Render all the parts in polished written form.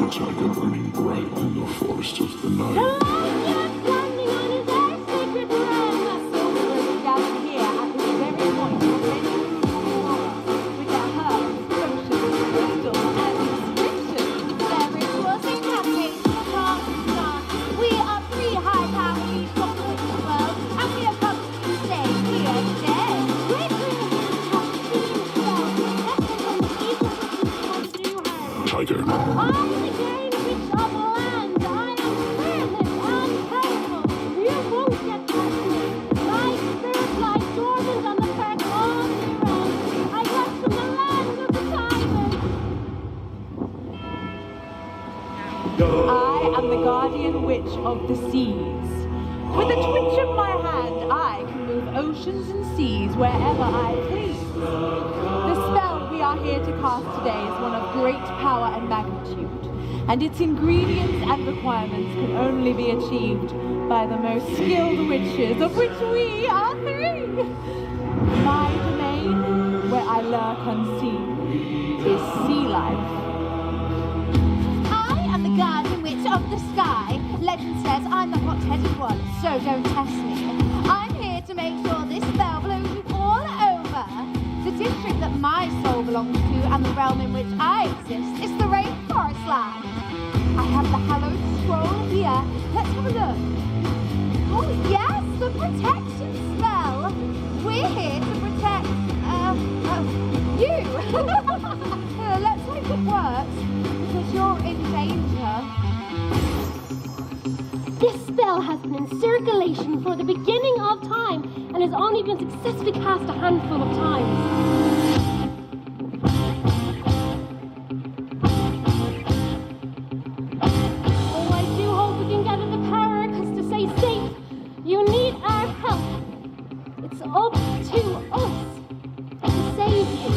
Tiger burning bright in the forest of the night. Tiger. I am the guardian witch of the seas. With a twitch of my hand, I can move oceans and seas wherever I please. The spell we are here to cast today is one of great power and magnitude, and its ingredients and requirements can only be achieved by the most skilled witches, of which we are three. My domain, where I lurk unseen, is sea life. The guardian witch of the sky. Legend says I'm the hot-headed one, so don't test me. I'm here to make sure this spell blows you all over. The district that my soul belongs to and the realm in which I exist is the rainforest land. I have the hallowed scroll here. Let's have a look. Oh yes, the protection spell. We're here to protect, you. Let's hope it works, because you're in danger. This spell has been in circulation for the beginning of time and has only been successfully cast a handful of times. Oh, I do hope we can gather the power, because to stay safe, you need our help. It's up to us to save you.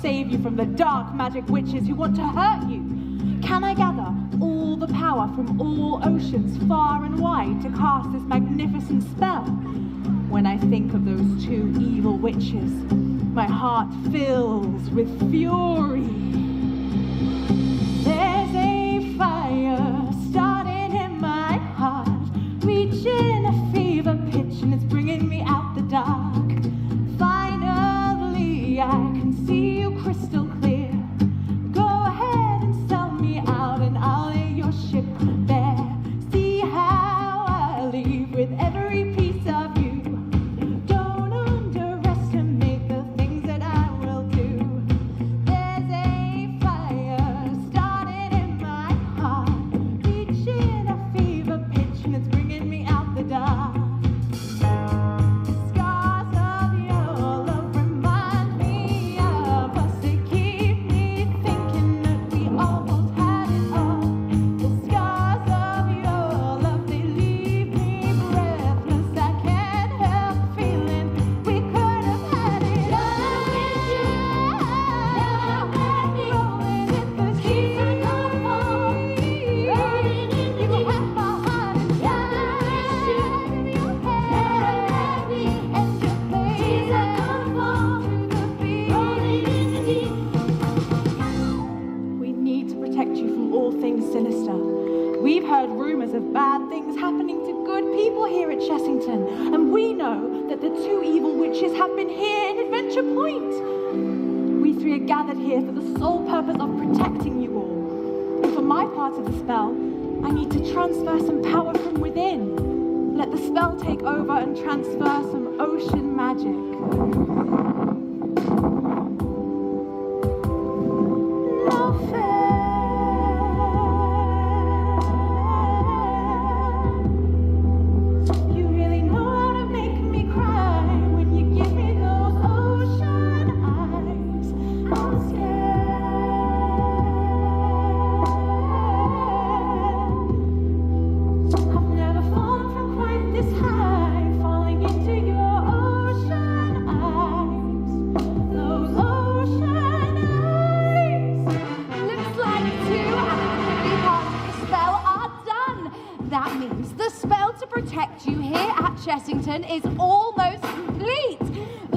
Save you from the dark magic witches who want to hurt you. Can I gather all the power from all oceans far and wide to cast this magnificent spell? When I think of those two evil witches, my heart fills with fury. There's a fire starting in my heart, reaching a fever pitch, and it's bringing me out the dark. Finally, I can see you crystal clear. Go ahead and sell me out, and I'll lay your ship bare. See Master. We've heard rumors of bad things happening to good people here at Chessington, and we know that the two evil witches have been here in Adventure Point. We three are gathered here for the sole purpose of protecting you all. And for my part of the spell, I need to transfer some power from within. Let the spell take over and transfer some ocean magic. No fair. You really know how to make me cry when you give me those ocean eyes. I'm scared. I've never fallen from quite this high, falling into your ocean eyes. Those ocean eyes. Looks like 2 out of the 3 parts of the spell are done. That means the spell to protect you here at Chessington is almost complete.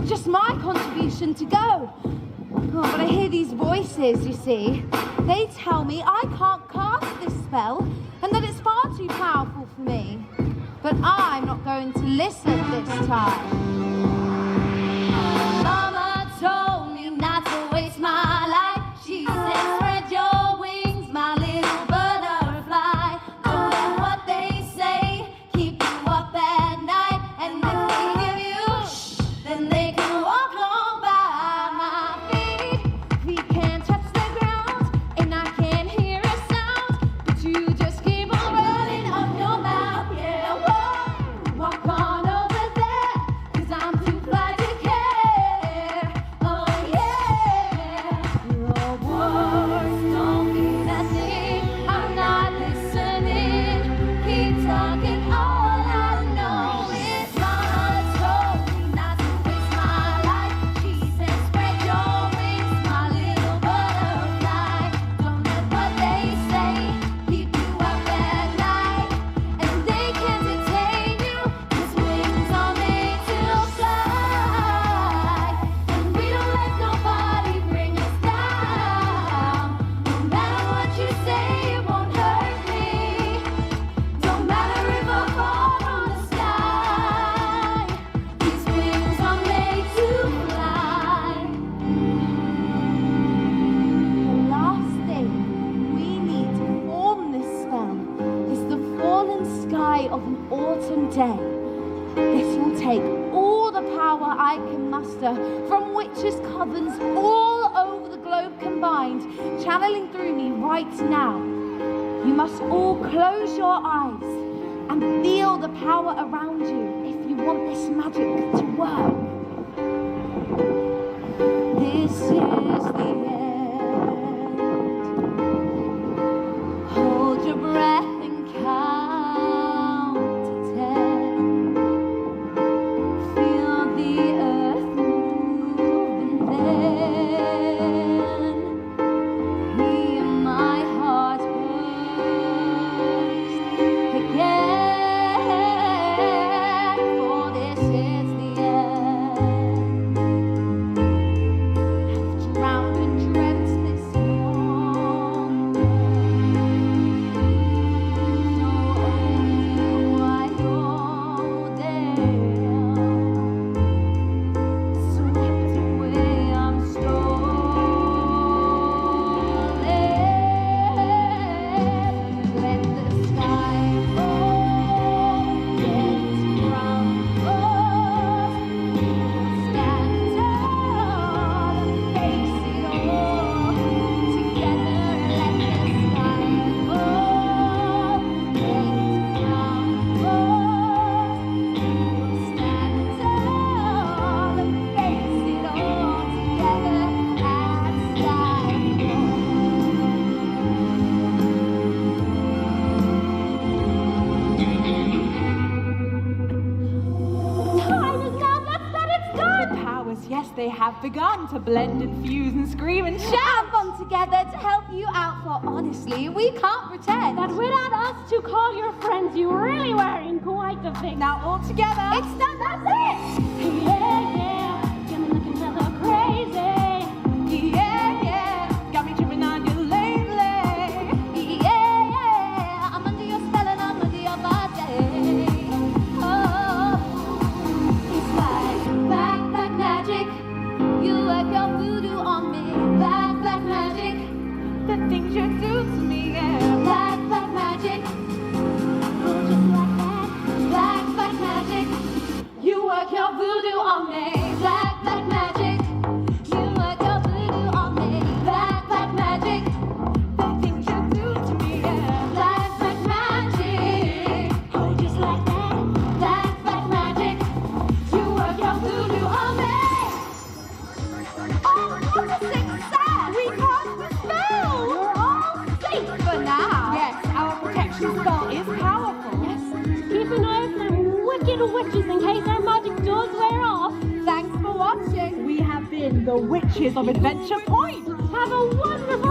Just my contribution to go. Oh, but I hear these voices, you see. They tell me I can't cast this spell and that it's far too powerful for me. But I'm not going to listen this time. Mama told me not to waste my life. She said, spread your wings, my little butterfly. Don't let what they say keep you up at night. And if they give you shh, then they can walk on by my feet. Feet can't touch the ground, and I can't hear a sound. But you just keep on running up your mouth, yeah. Whoa, walk on over there, 'cause I'm too fly to care. Oh yeah, your words don't mean a thing. I'm not listening. Keep talking. All I know is Mama told me not to waste my life. She said, spread your wings, my little butterfly. Don't let what they say keep you up at night. And they can't detain you, 'cause wings are made to fly. And we don't let nobody bring us down. No matter what you say, it won't hurt me. Don't matter if I fall from the sky. These wings are made to fly. The last thing we need to form this spell is the fallen sky of an autumn day. This will take all the power I can muster from witches' covens all over the globe combined, channeling through me right now. You must all close your eyes and feel the power around you if you want this magic to work. This is the end. Hold your breath and count to 10. Feel the earth moving then. Hear my heart burst again, for this is the end. I've drowned and dreamt this longer. So only I go there. Swept away, I'm stolen. Let the sky fall, let ground close. Stand tall and face it all. Together, let the sky fall, let ground close. Stand tall and face it all. Together, at sky Time is now. That's that. It's The done. powers, yes, they have begun to blend and fuse and scream and shout. have come together to help you out, for honestly, we can't pretend. That without us to call your friends, you really were in quite the fix. Now all together. It's done, that's it! Yeah, yeah. Got me looking rather crazy. Yeah, yeah. Got me tripping on you lately. Yeah, yeah. the witches in case our magic does wear off. Thanks for watching. We have been the Witches of Adventure Point. Have a wonderful